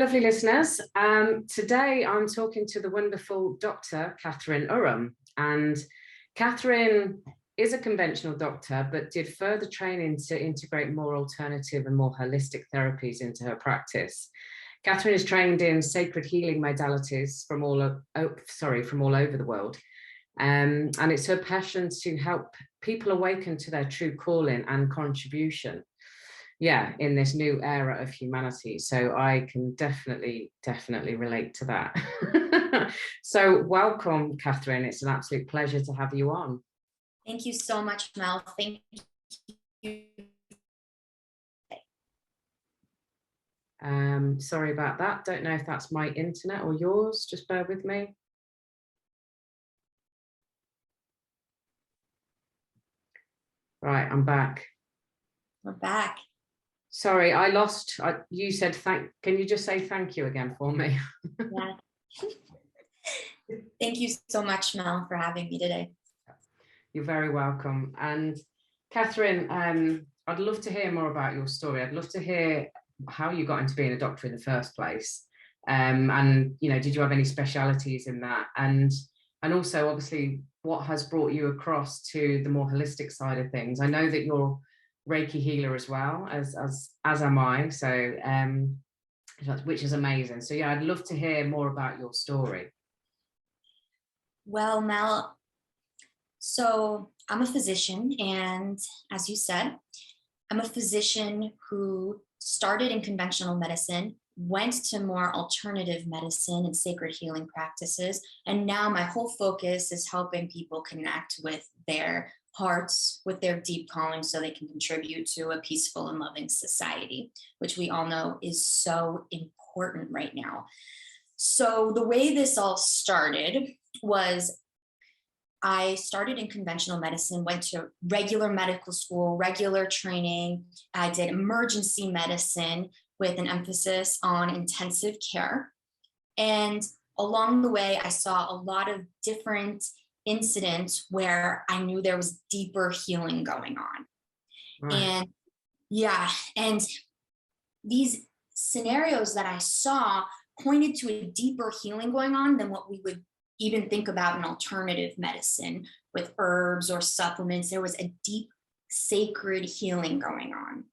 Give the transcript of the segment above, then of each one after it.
lovely listeners. Today I'm talking to the wonderful Dr. Catherine Uram. And Catherine is a conventional doctor, but did further training to integrate more alternative and more holistic therapies into her practice. Catherine is trained in sacred healing modalities from all over the world. And it's her passion to help people awaken to their true calling and contribution. Yeah, in this new era of humanity. So I can definitely relate to that. So welcome, Catherine. It's an absolute pleasure to have you on. Thank you so much, Mel. Thank you. Sorry about that. Don't know if that's my internet or yours. Just bear with me. Right, I'm back. We're back. Sorry, I lost. You said can you just say thank you again for me? Yeah. Thank you so much, Mel, for having me today. You're very welcome. And Catherine, I'd love to hear more about your story. I'd love to hear how you got into being a doctor in the first place. And did you have any specialities in that? And also, obviously, what has brought you across to the more holistic side of things? I know that you're Reiki healer as well, as am I, so which is amazing. So yeah, I'd love to hear more about your story. Well, Mel, so I'm a physician, and as you said, I'm a physician who started in conventional medicine, went to more alternative medicine and sacred healing practices, and now my whole focus is helping people connect with their hearts, with their deep calling, so they can contribute to a peaceful and loving society, which we all know is so important right now. So the way this all started was I started in conventional medicine, went to regular medical school, regular training. I did emergency medicine with an emphasis on intensive care. And along the way, I saw a lot of different incidents where I knew there was deeper healing going on. Right. And these scenarios that I saw pointed to a deeper healing going on than what we would even think about in alternative medicine with herbs or supplements. There was a deep sacred healing going on.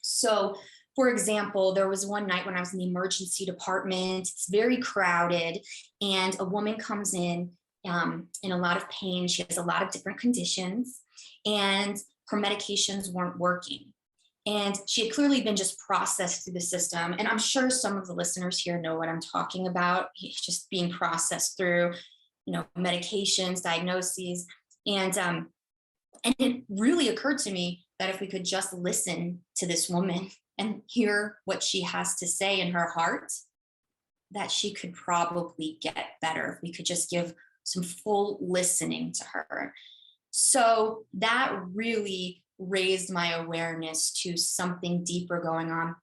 So, for example, there was one night when I was in the emergency department. It's very crowded, and a woman comes in a lot of pain. She has a lot of different conditions, and her medications weren't working. And she had clearly been just processed through the system. And I'm sure some of the listeners here know what I'm talking about, just being processed through, medications, diagnoses. And it really occurred to me that if we could just listen to this woman and hear what she has to say in her heart, that she could probably get better if we could just give some full listening to her. So that really raised my awareness to something deeper going on.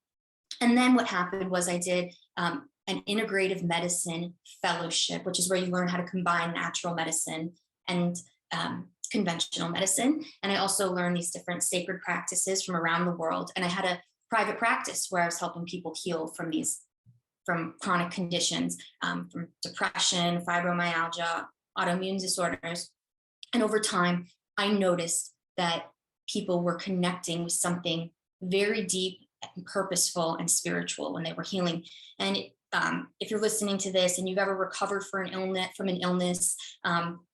And then what happened was I did an integrative medicine fellowship, which is where you learn how to combine natural medicine and conventional medicine. And I also learned these different sacred practices from around the world. And I had a private practice where I was helping people heal from chronic conditions, from depression, fibromyalgia, autoimmune disorders. And over time, I noticed that people were connecting with something very deep and purposeful and spiritual when they were healing. And if you're listening to this and you've ever recovered from an illness,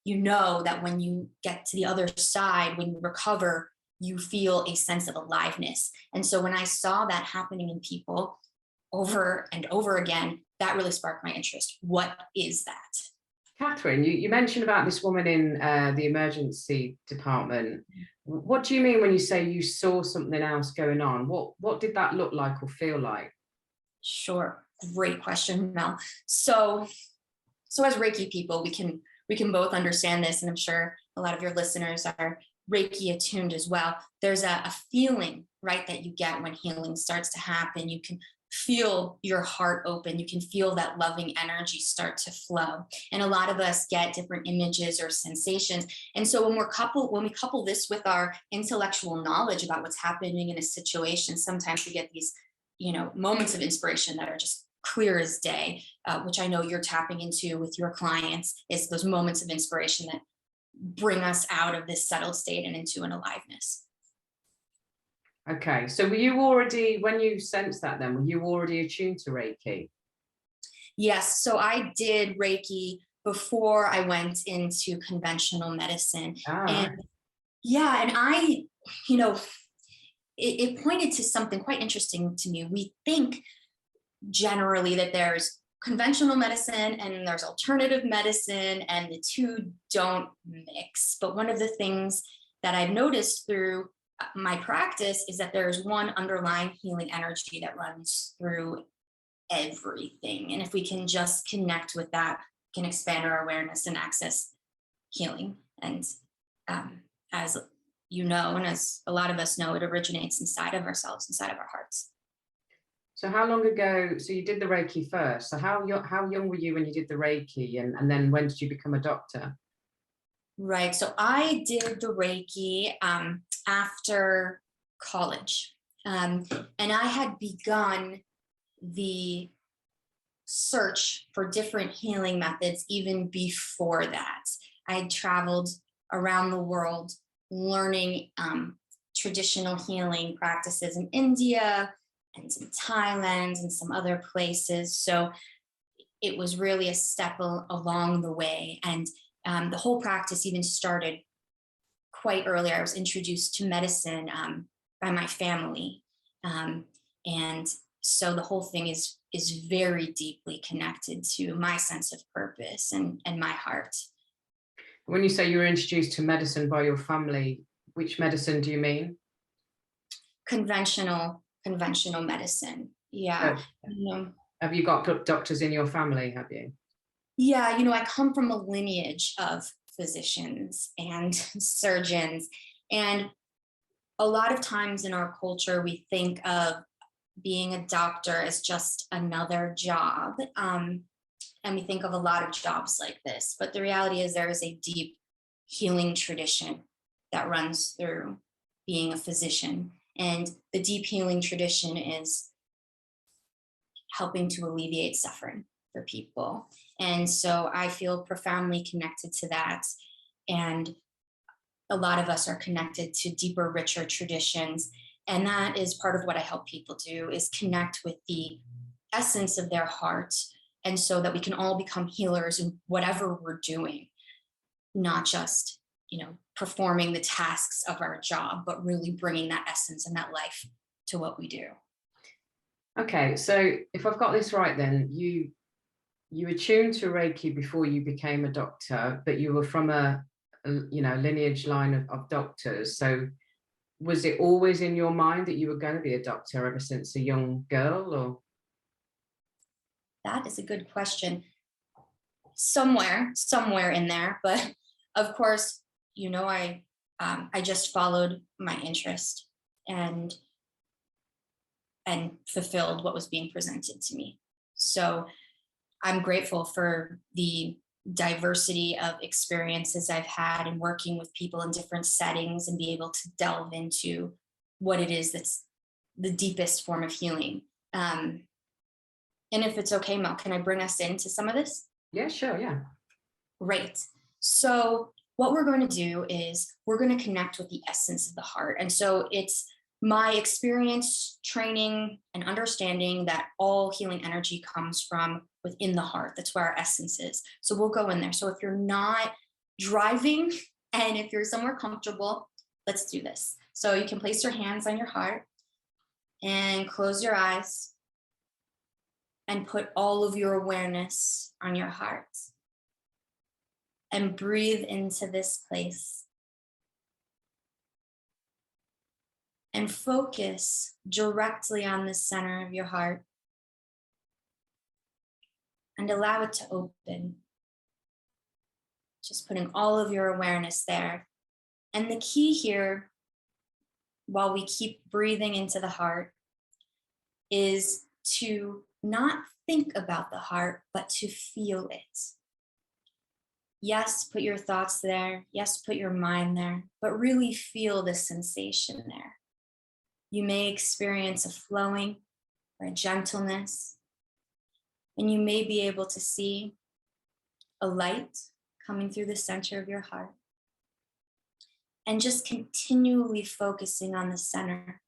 you know that when you get to the other side, when you recover, you feel a sense of aliveness. And so when I saw that happening in people over and over again, that really sparked my interest. What is that? Catherine, you mentioned about this woman in the emergency department. What do you mean when you say you saw something else going on? What did that look like or feel like? Sure. Great question, Mel. So as Reiki people, we can both understand this, and I'm sure a lot of your listeners are Reiki attuned as well. There's a feeling, right, that you get when healing starts to happen. You can feel your heart open. You can feel that loving energy start to flow. And a lot of us get different images or sensations. And so when we couple this with our intellectual knowledge about what's happening in a situation, sometimes we get these, moments of inspiration that are just clear as day, which I know you're tapping into with your clients, is those moments of inspiration that bring us out of this settled state and into an aliveness. Okay, so were you already, when you sensed that then, were you already attuned to Reiki? Yes, so I did Reiki before I went into conventional medicine. Ah, And yeah, and I, you know, it pointed to something quite interesting to me. We think generally that there's conventional medicine and there's alternative medicine, and the two don't mix. But one of the things that I've noticed through my practice is that there's one underlying healing energy that runs through everything. And if we can just connect with that, we can expand our awareness and access healing. And as you know, and as a lot of us know, it originates inside of ourselves, inside of our hearts. so how long ago, so you did the Reiki first, so how young were you when you did the Reiki, and then when did you become a doctor? Right. So I did the Reiki after college. And I had begun the search for different healing methods even before that. I had traveled around the world learning traditional healing practices in India and in Thailand and some other places. So it was really a step along the way. And the whole practice even started quite early. I was introduced to medicine by my family. And so the whole thing is very deeply connected to my sense of purpose and my heart. When you say you were introduced to medicine by your family, which medicine do you mean? Conventional medicine. Yeah. Have you got doctors in your family, have you? Yeah, I come from a lineage of physicians and surgeons. And a lot of times in our culture, we think of being a doctor as just another job. And we think of a lot of jobs like this. But the reality is there is a deep healing tradition that runs through being a physician. And the deep healing tradition is helping to alleviate suffering for people. And so I feel profoundly connected to that. And a lot of us are connected to deeper, richer traditions. And that is part of what I help people do, is connect with the essence of their heart. And so that we can all become healers in whatever we're doing, not just, performing the tasks of our job, but really bringing that essence and that life to what we do. Okay, so if I've got this right, then you attuned to Reiki before you became a doctor, but you were from a lineage line of doctors. So was it always in your mind that you were going to be a doctor ever since a young girl, or? That is a good question. Somewhere in there, but of course, I just followed my interest and fulfilled what was being presented to me. So I'm grateful for the diversity of experiences I've had in working with people in different settings and be able to delve into what it is that's the deepest form of healing. And if it's okay, Mel, can I bring us into some of this? Yeah, sure, yeah. Great. So what we're going to do is we're going to connect with the essence of the heart. And so it's my experience, training, and understanding that all healing energy comes from within the heart. That's where our essence is. So we'll go in there. So if you're not driving and if you're somewhere comfortable, let's do this. So you can place your hands on your heart and close your eyes and put all of your awareness on your heart. And breathe into this place. And focus directly on the center of your heart. And allow it to open. Just putting all of your awareness there. And the key here, while we keep breathing into the heart, is to not think about the heart, but to feel it. Yes, put your thoughts there. Yes, put your mind there, but really feel the sensation there. You may experience a flowing or a gentleness. And you may be able to see a light coming through the center of your heart. And just continually focusing on the center.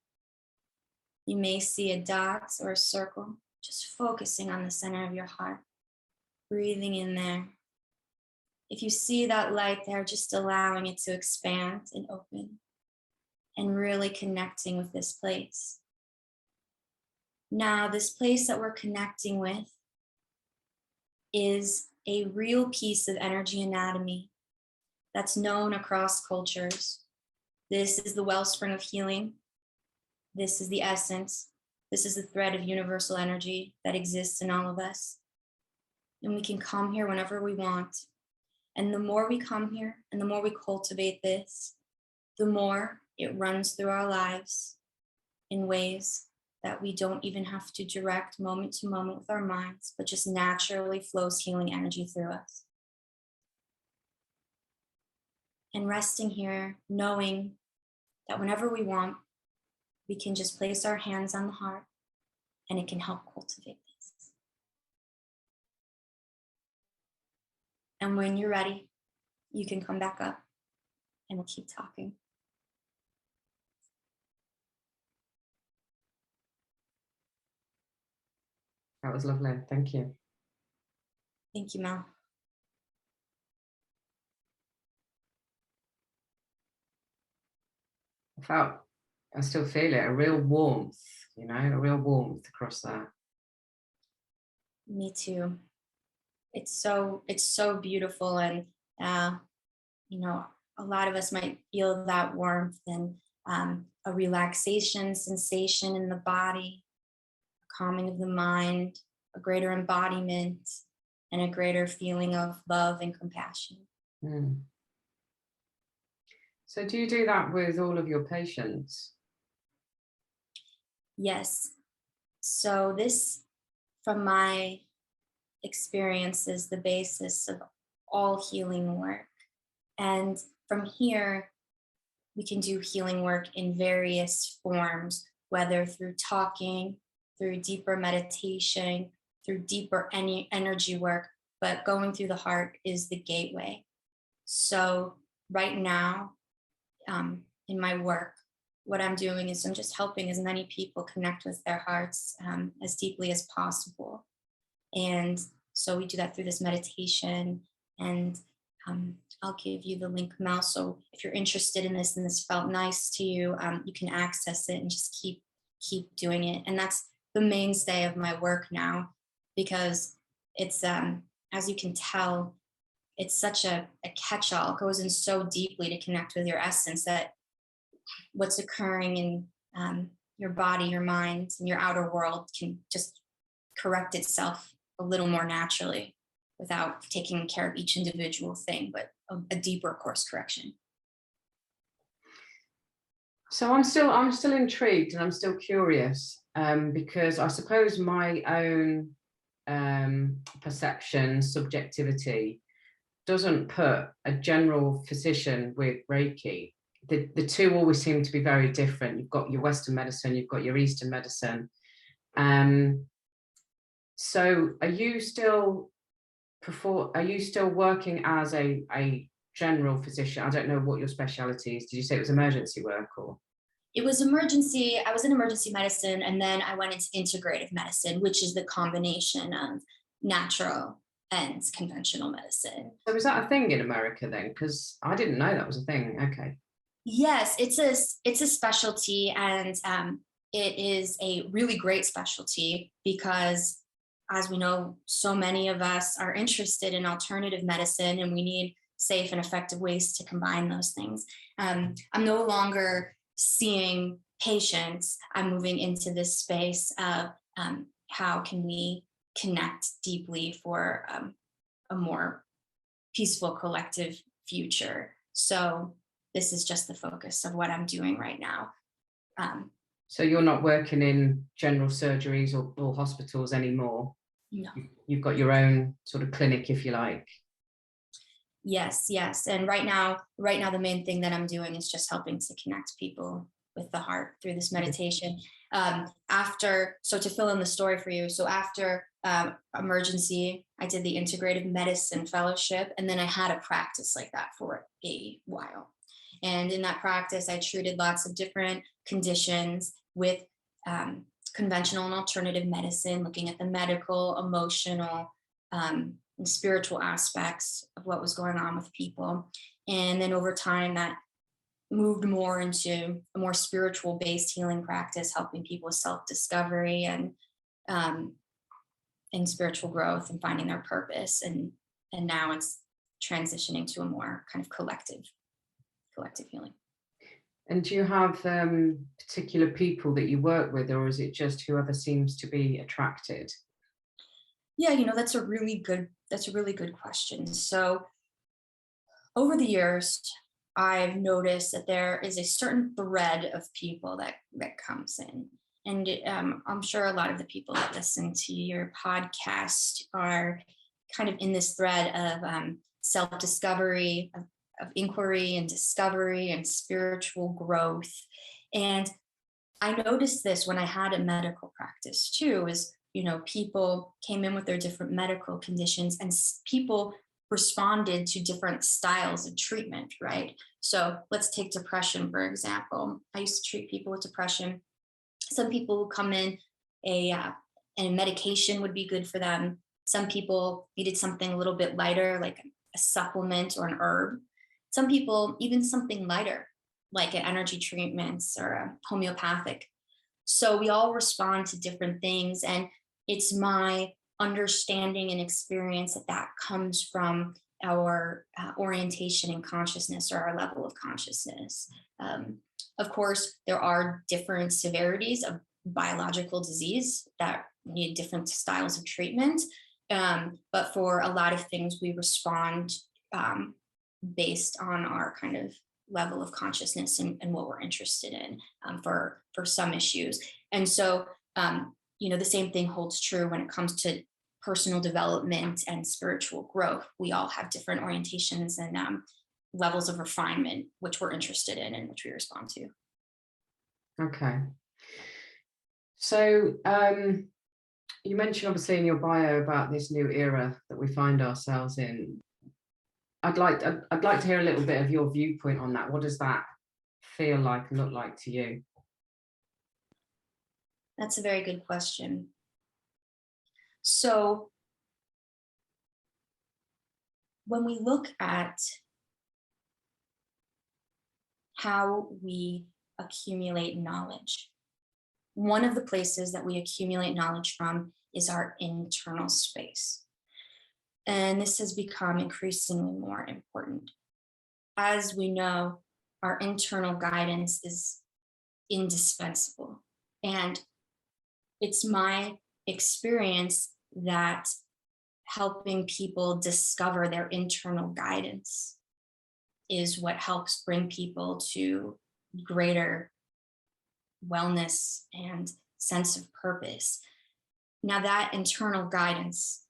You may see a dot or a circle, just focusing on the center of your heart, breathing in there. If you see that light there, just allowing it to expand and open and really connecting with this place. Now, this place that we're connecting with is a real piece of energy anatomy that's known across cultures. This is the wellspring of healing. This is the essence. This is the thread of universal energy that exists in all of us. And we can come here whenever we want. And the more we come here and the more we cultivate this, the more it runs through our lives in ways that we don't even have to direct moment to moment with our minds, but just naturally flows healing energy through us. And resting here, knowing that whenever we want, we can just place our hands on the heart and it can help cultivate this. And when you're ready, you can come back up and we'll keep talking. That was lovely. Thank you. Thank you, Mel. I still feel it, a real warmth, a real warmth across that. Me too. It's so beautiful, and a lot of us might feel that warmth and a relaxation sensation in the body, a calming of the mind, a greater embodiment, and a greater feeling of love and compassion. Mm. So do you do that with all of your patients? Yes. So this, from my experience, is the basis of all healing work. And from here, we can do healing work in various forms, whether through talking, through deeper meditation, through deeper energy work, but going through the heart is the gateway. So right now, in my work, what I'm doing is I'm just helping as many people connect with their hearts as deeply as possible. And so we do that through this meditation, and I'll give you the link, Mel. So if you're interested in this and this felt nice to you, you can access it and just keep doing it. And that's the mainstay of my work now, because it's, as you can tell, it's such a catch-all. It goes in so deeply to connect with your essence, that what's occurring in your body, your mind, and your outer world can just correct itself a little more naturally without taking care of each individual thing, but a deeper course correction. So I'm still intrigued and I'm still curious, because I suppose my own perception, subjectivity, doesn't put a general physician with Reiki. The two always seem to be very different. You've got your Western medicine, you've got your Eastern medicine. So are you still working as a general physician? I don't know what your specialty is. Did you say it was emergency work or? It was emergency. I was in emergency medicine, and then I went into integrative medicine, which is the combination of natural and conventional medicine. So is that a thing in America then? Because I didn't know that was a thing. Okay. Yes, it's a specialty, and it is a really great specialty because, as we know, so many of us are interested in alternative medicine, and we need safe and effective ways to combine those things. I'm no longer seeing patients. I'm moving into this space of how can we connect deeply for a more peaceful collective future. So this is just the focus of what I'm doing right now. So you're not working in general surgeries or hospitals anymore? No. You've got your own sort of clinic, if you like. Yes. And right now, the main thing that I'm doing is just helping to connect people with the heart through this meditation. So to fill in the story for you, so after emergency, I did the integrative medicine fellowship, and then I had a practice like that for a while. And in that practice, I treated lots of different conditions with conventional and alternative medicine, looking at the medical, emotional, and spiritual aspects of what was going on with people. And then over time, that moved more into a more spiritual based healing practice, helping people with self-discovery and spiritual growth and finding their purpose. And now it's transitioning to a more kind of collective healing. And do you have particular people that you work with, or is it just whoever seems to be attracted? Yeah, that's a really good question. So over the years, I've noticed that there is a certain thread of people that comes in. And I'm sure a lot of the people that listen to your podcast are kind of in this thread of self-discovery, of inquiry and discovery and spiritual growth. And I noticed this when I had a medical practice too, is, people came in with their different medical conditions, and people responded to different styles of treatment, right? So let's take depression, for example. I used to treat people with depression. Some people would come in, and medication would be good for them. Some people needed something a little bit lighter, like a supplement or an herb. Some people, even something lighter, like an energy treatments or a homeopathic. So we all respond to different things. And it's my understanding and experience that comes from our orientation in consciousness, or our level of consciousness. Of course, there are different severities of biological disease that need different styles of treatment. But for a lot of things, we respond based on our kind of level of consciousness and what we're interested in for some issues. And so, the same thing holds true when it comes to personal development and spiritual growth. We all have different orientations and levels of refinement, which we're interested in and which we respond to. Okay. So you mentioned obviously in your bio about this new era that we find ourselves in. I'd like to hear a little bit of your viewpoint on that. What does that feel like and look like to you? That's a very good question. So when we look at how we accumulate knowledge, one of the places that we accumulate knowledge from is our internal space. And this has become increasingly more important. As we know, our internal guidance is indispensable. And it's my experience that helping people discover their internal guidance is what helps bring people to greater wellness and sense of purpose. Now, that internal guidance,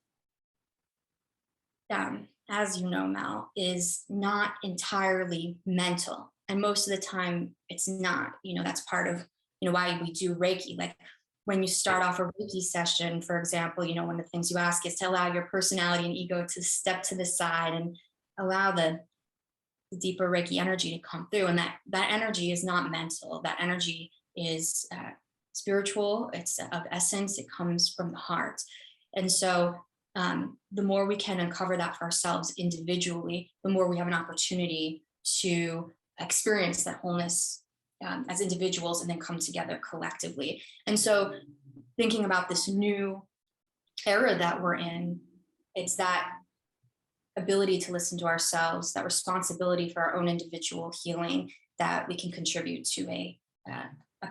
as you know, Mel, is not entirely mental. And most of the time it's not. That's part of why we do Reiki. Like when you start off a Reiki session, for example, one of the things you ask is to allow your personality and ego to step to the side and allow the deeper Reiki energy to come through. And that energy is not mental. That energy is spiritual. It's of essence. It comes from the heart. And so the more we can uncover that for ourselves individually, the more we have an opportunity to experience that wholeness as individuals and then come together collectively. And so thinking about this new era that we're in, it's that ability to listen to ourselves, that responsibility for our own individual healing, that we can contribute to a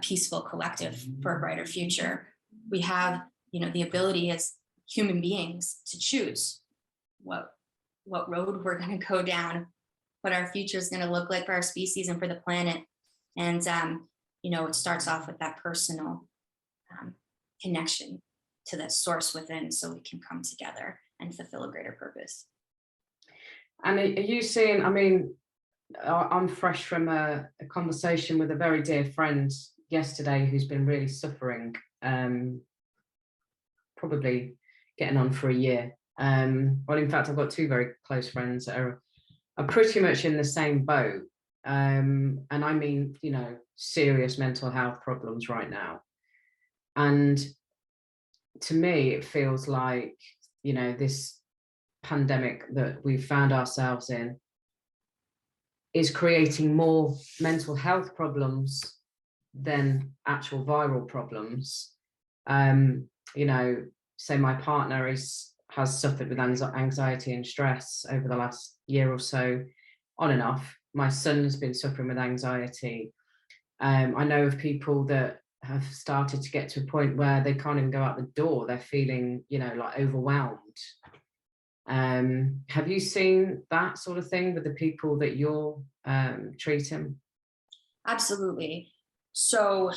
peaceful collective for a brighter future. We have, the ability as human beings to choose what road we're going to go down, what our future is going to look like for our species and for the planet. And, it starts off with that personal connection to that source within, so we can come together and fulfill a greater purpose. And are you seeing, I'm fresh from a conversation with a very dear friend yesterday who's been really suffering, probably getting on for a year. Well, in fact, I've got two very close friends that are pretty much in the same boat. And I mean, you know, serious mental health problems right now. And to me, it feels like, you know, this pandemic that we've found ourselves in is creating more mental health problems than actual viral problems. You know, say my partner has suffered with anxiety and stress over the last year or so, on and off. My son's been suffering with anxiety. I know of people that have started to get to a point where they can't even go out the door. They're feeling, you know, like overwhelmed. Have you seen that sort of thing with the people that you're treating? Absolutely. So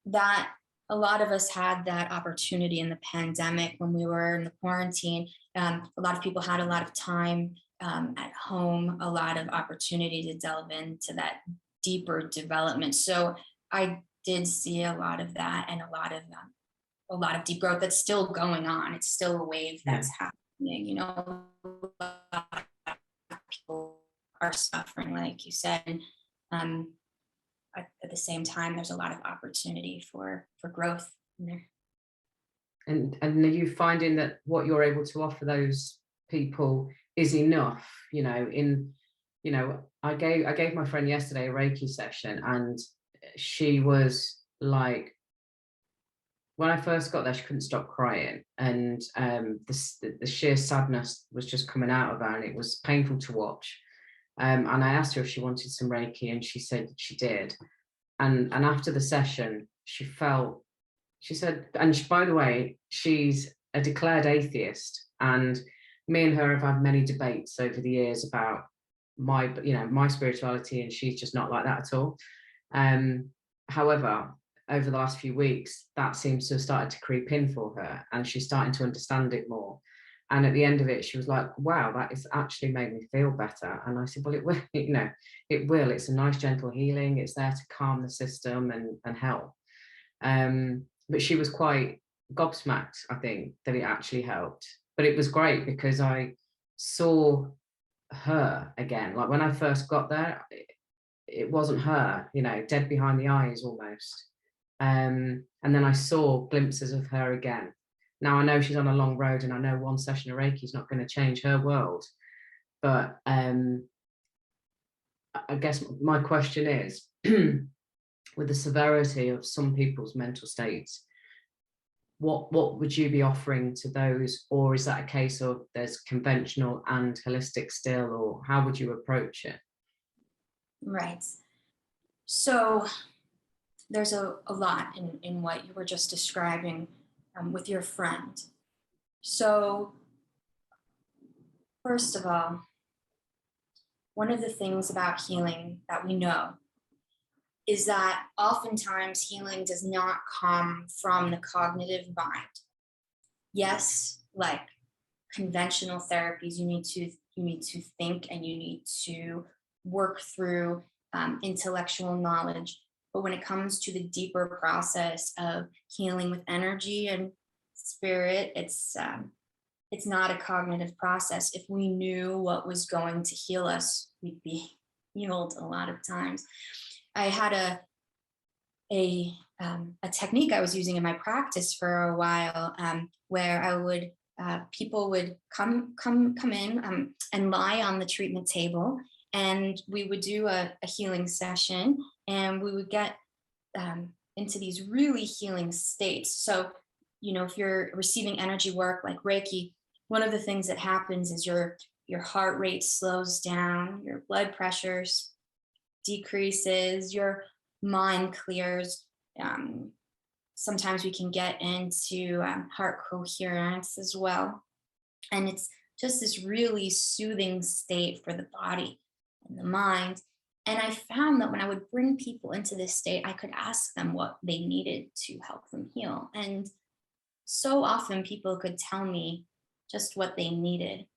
that a lot of us had that opportunity in the pandemic when we were in the quarantine. A lot of people had a lot of time at home, a lot of opportunity to delve into that deeper development. So I did see a lot of that, and a lot of deep growth that's still going on. It's still a wave that's happening. You know, a lot of people are suffering, like you said. At the same time, there's a lot of opportunity for growth in there. And are you finding that what you're able to offer those people is enough? You know, I gave my friend yesterday a reiki session, and she was like, when I first got there, she couldn't stop crying, and the sheer sadness was just coming out of her, and it was painful to watch. And I asked her if she wanted some reiki, and she said she did. And after the session, she said, and she, by the way, she's a declared atheist, and me and her have had many debates over the years about my spirituality, and she's just not like that at all. However, over the last few weeks, that seems to have started to creep in for her, and she's starting to understand it more. And at the end of it, she was like, wow, that has actually made me feel better. And I said, well, it will, you know, it will. It's a nice, gentle healing. It's there to calm the system and help. But she was quite gobsmacked, I think, that it actually helped. But it was great because I saw her again. Like when I first got there, it wasn't her, you know, dead behind the eyes almost. And then I saw glimpses of her again. Now I know she's on a long road, and I know one session of Reiki is not going to change her world. But I guess my question is, with the severity of some people's mental states, what would you be offering to those? Or is that a case of there's conventional and holistic still, or how would you approach it? Right. So there's a lot in what you were just describing with your friend. So first of all, one of the things about healing that we know is that oftentimes healing does not come from the cognitive mind. Yes, like conventional therapies, you need to think, and you need to work through intellectual knowledge. But when it comes to the deeper process of healing with energy and spirit, it's not a cognitive process. If we knew what was going to heal us, we'd be healed a lot of times. I had a technique I was using in my practice for a while, where I would people would come in and lie on the treatment table, and we would do a healing session, and we would get into these really healing states. So, you know, if you're receiving energy work like Reiki, one of the things that happens is your heart rate slows down, your blood pressure decreases, your mind clears. Sometimes we can get into heart coherence as well. And it's just this really soothing state for the body and the mind. And I found that when I would bring people into this state, I could ask them what they needed to help them heal. And so often people could tell me just what they needed.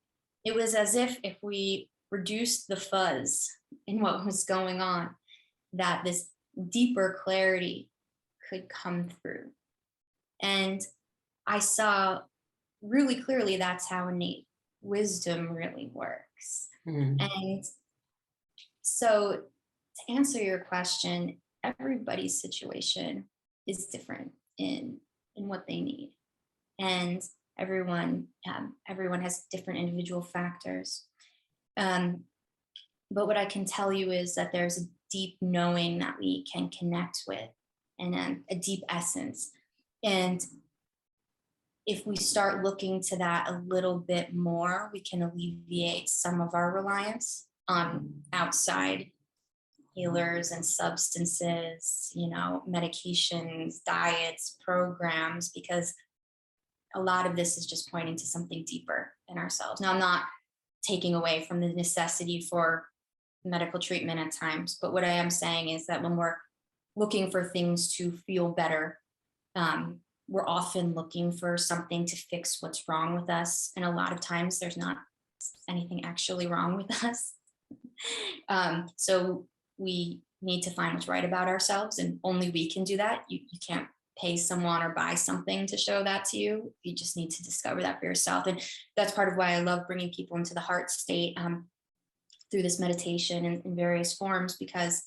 It was as if we reduced the fuzz in what was going on, that this deeper clarity could come through. And I saw really clearly that's how innate wisdom really works. And so to answer your question, everybody's situation is different in what they need. And everyone has different individual factors. But what I can tell you is that there's a deep knowing that we can connect with, and a deep essence. And if we start looking to that a little bit more, we can alleviate some of our reliance on outside healers and substances, medications, diets, programs, because a lot of this is just pointing to something deeper in ourselves. Now, I'm not taking away from the necessity for medical treatment at times, but what I am saying is that when we're looking for things to feel better, we're often looking for something to fix what's wrong with us. And a lot of times there's not anything actually wrong with us. So we need to find what's right about ourselves, and only we can do that. You can't pay someone or buy something to show that to you. You just need to discover that for yourself. And that's part of why I love bringing people into the heart state through this meditation in various forms, because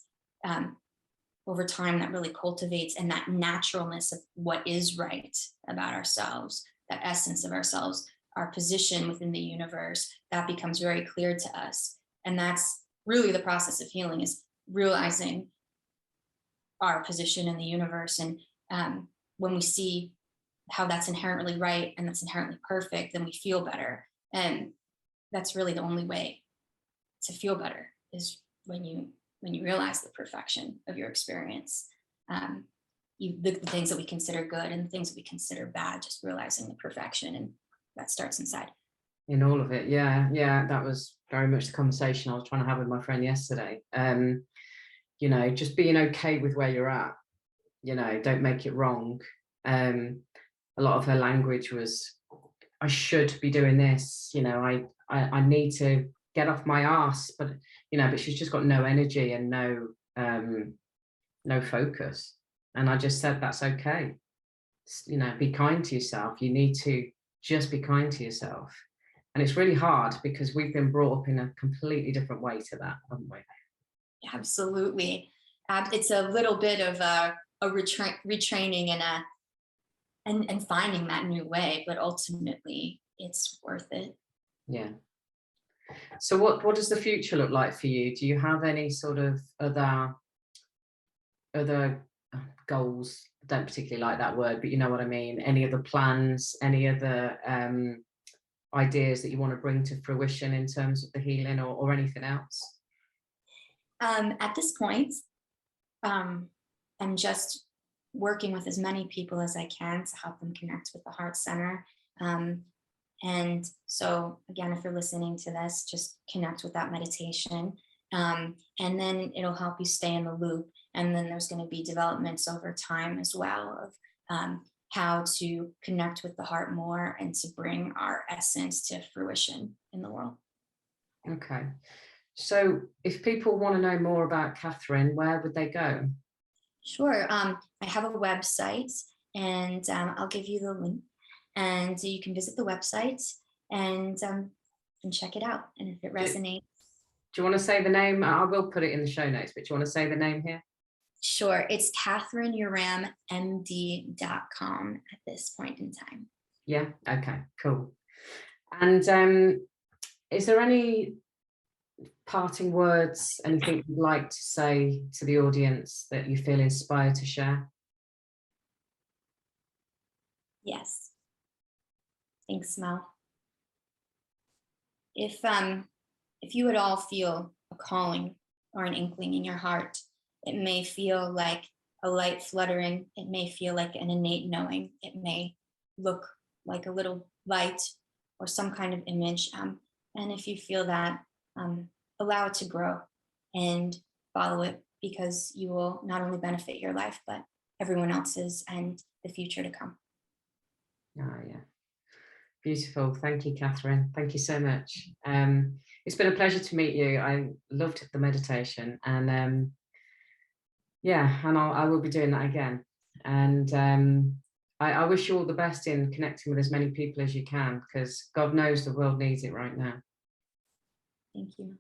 over time that really cultivates, and that naturalness of what is right about ourselves, that essence of ourselves, our position within the universe, that becomes very clear to us. And that's really the process of healing, is realizing our position in the universe. And when we see how that's inherently right and that's inherently perfect, then we feel better. And that's really the only way to feel better, is when you realize the perfection of your experience. The things that we consider good and the things that we consider bad, just realizing the perfection, and that starts inside. In all of it, yeah, that was very much the conversation I was trying to have with my friend yesterday. Just being okay with where you're at, don't make it wrong. A lot of her language was, I should be doing this, I need to get off my ass, but she's just got no energy and no focus. And I just said, that's okay. Be kind to yourself. You need to just be kind to yourself. And it's really hard because we've been brought up in a completely different way to that, haven't we? Absolutely. It's a little bit of a retraining and finding that new way, but ultimately it's worth it. Yeah. So what does the future look like for you? Do you have any sort of other goals? I don't particularly like that word, but you know what I mean. Any other plans, any other ideas that you want to bring to fruition in terms of the healing, or anything else? At this point, I'm just working with as many people as I can to help them connect with the heart center. And so again, if you're listening to this, just connect with that meditation. And then it'll help you stay in the loop. And then there's going to be developments over time as well of how to connect with the heart more and to bring our essence to fruition in the world. Okay. So if people want to know more about Catherine, where would they go? Sure. I have a website, and I'll give you the link. And you can visit the website and check it out. And if it resonates. Do you want to say the name? I will put it in the show notes, but do you want to say the name here? Sure. It's CatherineUram MD.com at this point in time. Yeah. Okay, cool. And is there any parting words, anything you'd like to say to the audience that you feel inspired to share? Yes. Thanks, Mel. If you would all feel a calling or an inkling in your heart, it may feel like a light fluttering. It may feel like an innate knowing. It may look like a little light or some kind of image. And if you feel that, allow it to grow and follow it, because you will not only benefit your life, but everyone else's and the future to come. Oh, yeah. Beautiful. Thank you, Catherine. Thank you so much. It's been a pleasure to meet you. I loved the meditation, and Yeah, and I will be doing that again. And I wish you all the best in connecting with as many people as you can, because God knows the world needs it right now. Thank you.